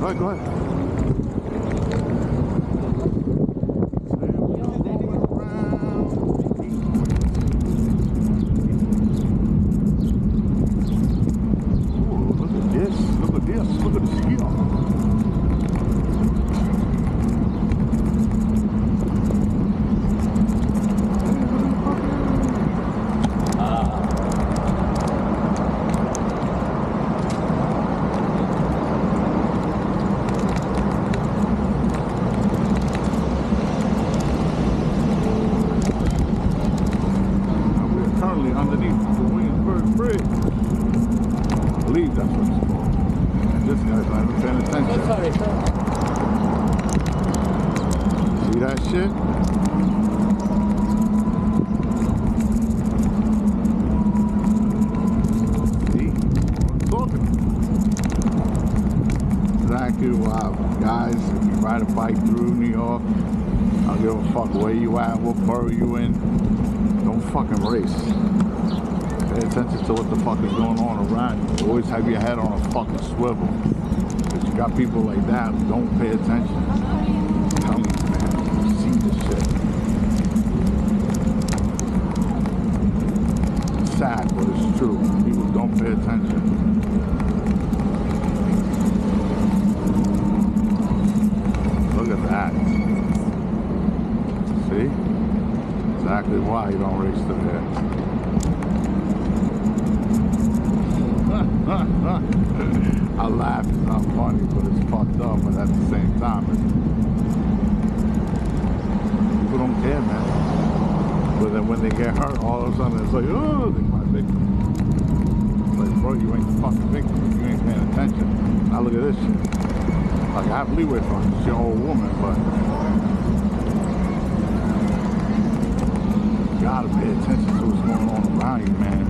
ahead, go ahead. Underneath the Williamsburg Bridge. I believe that's what it's called. And this guy's not even paying attention. Sorry, sir. See that shit? See? I'm talking. Exactly why, guys, if you ride a bike through New York, I don't give a fuck where you at, what borough you in. Don't fucking race. Pay attention to what the fuck is going on around you. Always have your head on a fucking swivel. Because you got people like that who don't pay attention. Tell me, man, you see this shit. It's sad, but it's true. People don't pay attention. Look at that. See? Exactly why you don't race through there. I laugh, it's not funny, but it's fucked up, but at the same time, people don't care, man. But then when they get hurt, all of a sudden it's like, oh, they're my victim. It's like, bro, you ain't the fucking victim if you ain't paying attention. Now look at this shit. Like, I have leeway for her, she's an old woman, but you gotta pay attention to what's going on around you, man.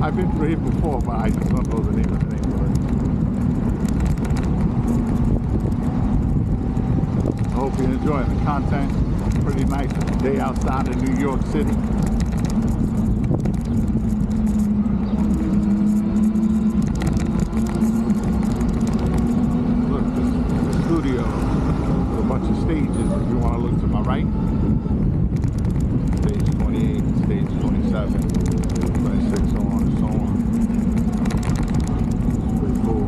I've been through here before, but I just don't know the name of the neighborhood. I hope you're enjoying the content. Pretty nice day outside of New York City. Look, this studio with a bunch of stages. If you want to look to my right, stage 28, stage 27. 26, so on and so on. It's pretty cool.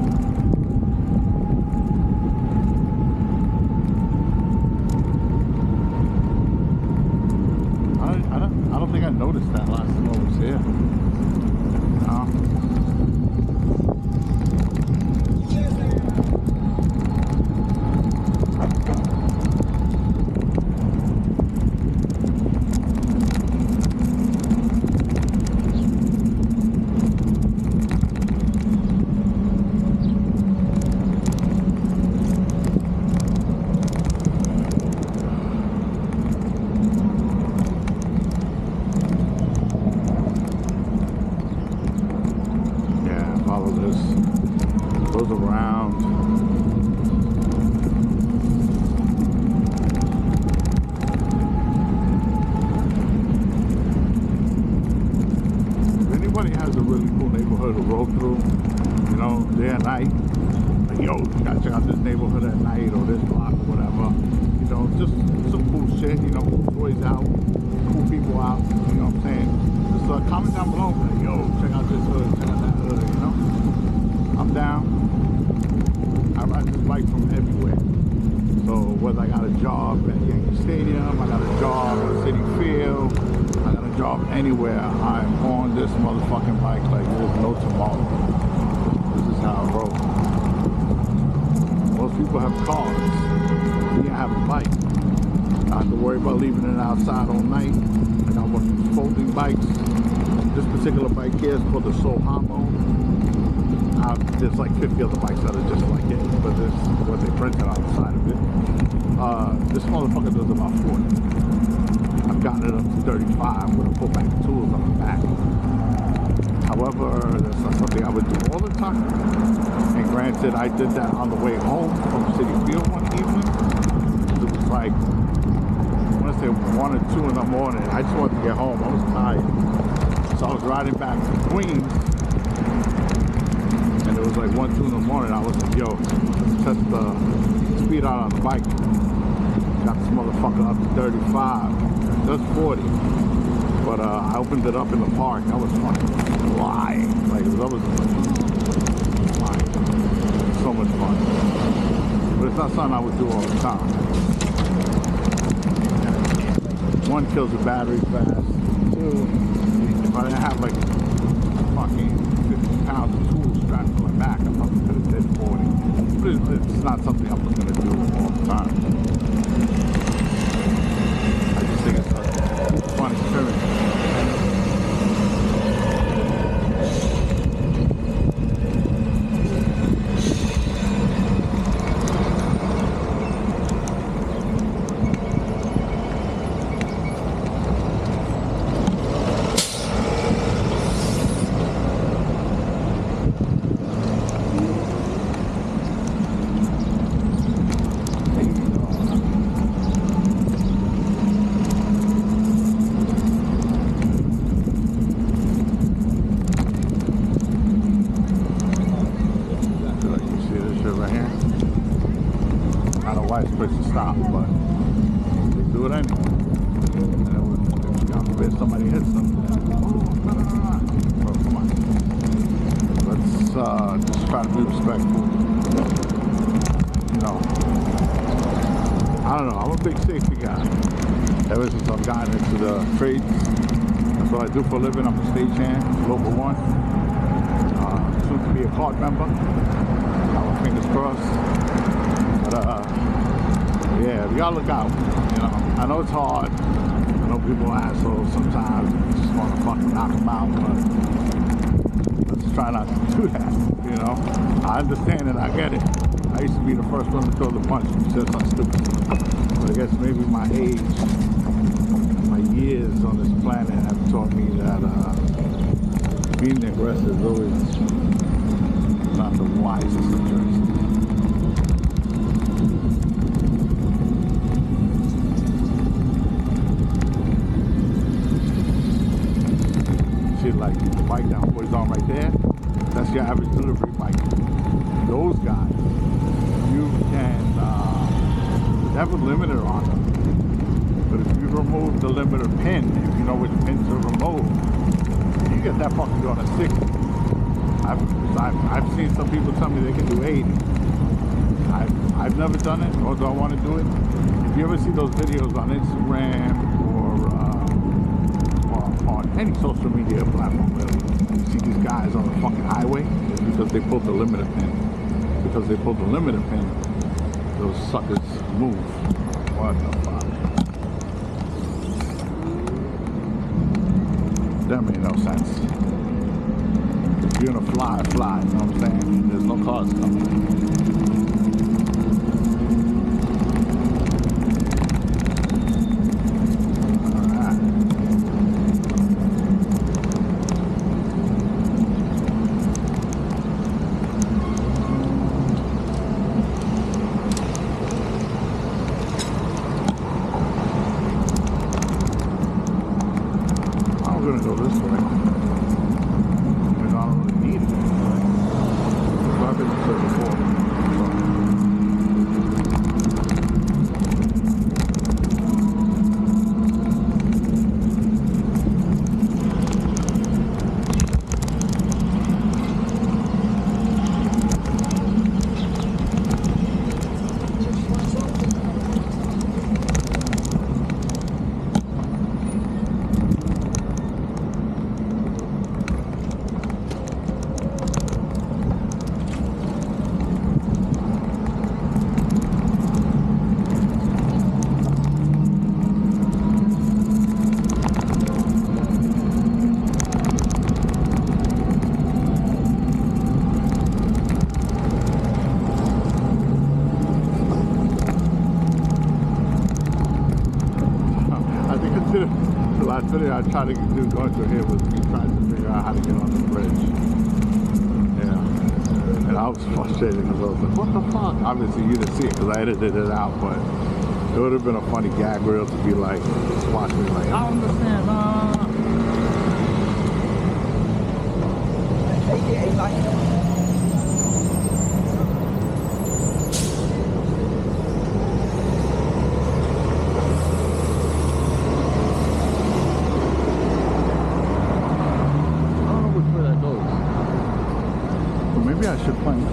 I don't think I noticed that last time I was here. No. at night or this block or whatever. You know, just some cool shit, you know, cool toys out, cool people out, you know what I'm saying? Just comment down below, like, yo, check out this hood, check out that hood, you know? I'm down. I ride this bike from everywhere. So whether I got a job at Yankee Stadium, I got a job at City Field, I got a job anywhere, I'm on this motherfucking bike like there's no tomorrow. This is how I roll. Most people have cars. Me, I have a bike. I have to worry about leaving it outside all night. I got one of these folding bikes. This particular bike here is called the Soul Hamo. There's like 50 other bikes that are just like it, but this is what they printed on the side of it. This motherfucker does about 40. I've gotten it up to 35 with a pull back tools on the back. However, that's not something I would do all the time. And granted, I did that on the way home from City Field one evening. It was like, I want to say 1 or 2 in the morning. I just wanted to get home. I was tired. So I was riding back to Queens. And it was like 1, 2 in the morning. I was like, yo, let's test the speed out on the bike. Got this motherfucker up to 35. Just 40. But I opened it up in the park. I was fucking flying. Like, I was flying. So much fun. But it's not something I would do all the time. One, kills the battery fast. 2, if I didn't have like fucking 50 pounds of tools strapped to my back, I probably could have did 40. But it's not something I'm going to do all the time. I just think it's a fun experience. To stop, but they do it anyway. And then God forbid somebody hits them. Bro, come on. Let's just try to be respectful. You know, I don't know. I'm a big safety guy. Ever since I've gotten into the trades, that's what I do for a living. I'm a stagehand, local one. Soon to be a card member. Our fingers crossed. But yeah, we gotta look out, you know. I know it's hard. I know people are assholes sometimes. You just want to fucking knock them out, but let's try not to do that, you know. I understand it, I get it. I used to be the first one to throw the punch and say something stupid. But I guess maybe my age, my years on this planet have taught me that being aggressive is always not the wisest of choices. Like the bike down what is on right there, that's your average delivery bike. Those guys, you can have a limiter on them, but if you remove the limiter pin, if you know which pin to remove, you get that fucking going to 60. I've seen some people tell me they can do 80. I've never done it, nor do I want to do it. If you ever see those videos on Instagram on any social media platform, really, you see these guys on the fucking highway, it's because they pulled the limiter pin. Because they pulled the limiter pin, those suckers move. What the fuck? That made no sense. If you're gonna fly, you know what I'm saying? There's no cars coming. The last video I tried to do going through here was me trying to figure out how to get on the bridge. Yeah. And I was frustrated because I was like, what the fuck? Obviously you didn't see it because I edited it out, but it would have been a funny gag reel to be like, just watch me like, I don't understand, maybe I should find out.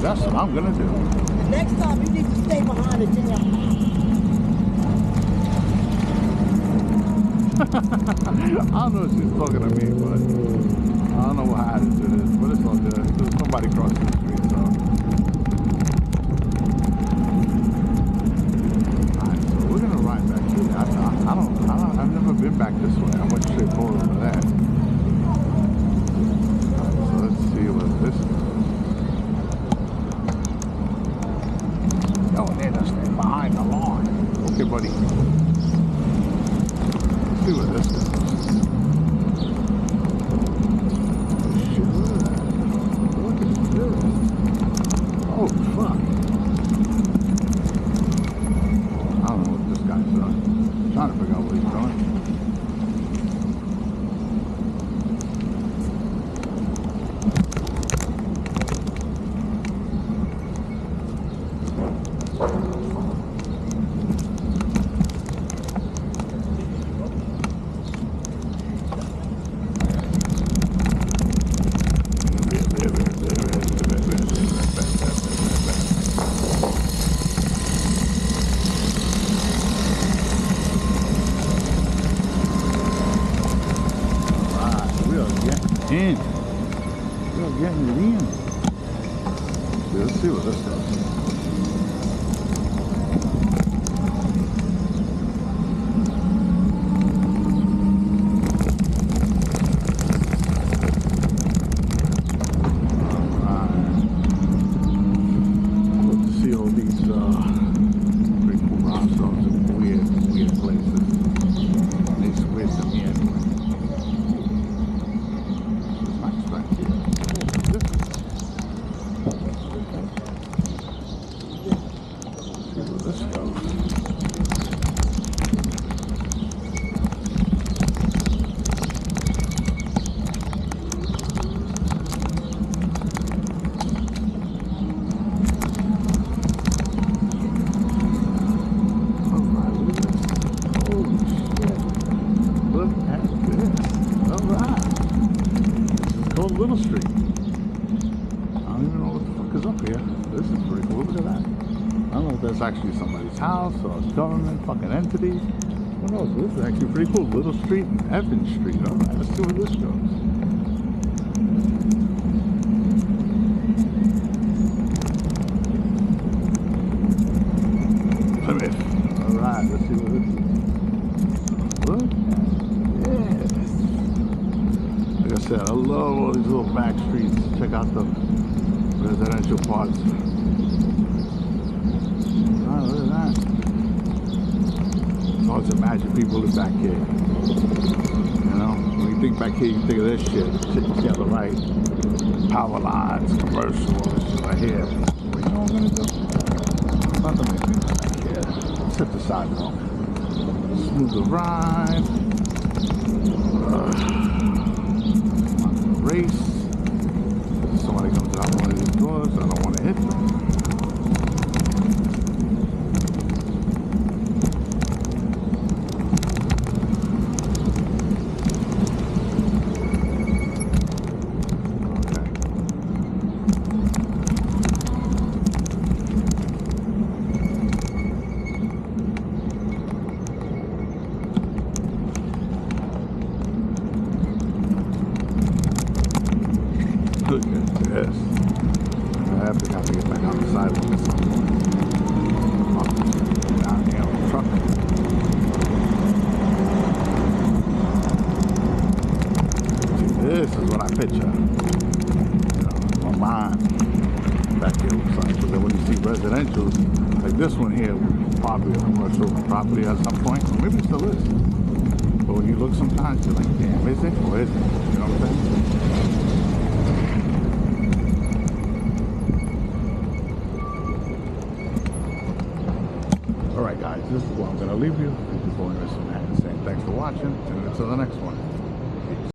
That's what I'm gonna do. Next time you need to stay behind the damn I don't know if she's talking to me, but I don't know what attitude it is, but it's all good. There's somebody crossing the street, so. Alright, so we're gonna ride back here. I've never been back this way. I went straight forward over there. Let's see what this is. Yo, Nana, stay behind the line. Okay, buddy. Let's see what this is. Shit, look at this. Oh, fuck. I don't know what this guy's doing. I'm trying to figure out what he's doing. In. We're getting it in. Let's see what this does. Alright. Good to see all these pretty cool rhinestones in weird places. Nice weird to me anyway. Little Street. I don't even know what the fuck is up here. This is pretty cool. Look at that. I don't know if that's actually somebody's house or a government fucking entity. Who knows? This is actually pretty cool. Little Street and Evans Street. Alright, let's see where this goes. Plymouth. Alright, let's see what this is. Look. Like I said, I love all these little back streets. Check out the residential parts. Oh, look at that. It's hard to imagine people live back here. You know, when you think back here, you think of this shit. Shit you see on the right. Power lines, commercials, right here. What you know what I'm gonna do? Not the main thing back here. Set the sidewalk. Smooth the ride. Race. Somebody comes out one of these doors, I don't want to hit them. Look at this. I have to get back on the sidewalk at some point. Down here on the truck. See, this is what I picture. You know, my mind. Back here, so then when you see residentials, like this one here, probably a commercial property at some point. Or maybe it still is. But when you look sometimes, you're like, damn, is it or isn't it? You know what I'm saying? Alright guys, this is where I'm going to leave you. This is Mr. Manhattan saying thanks for watching, and until the next one.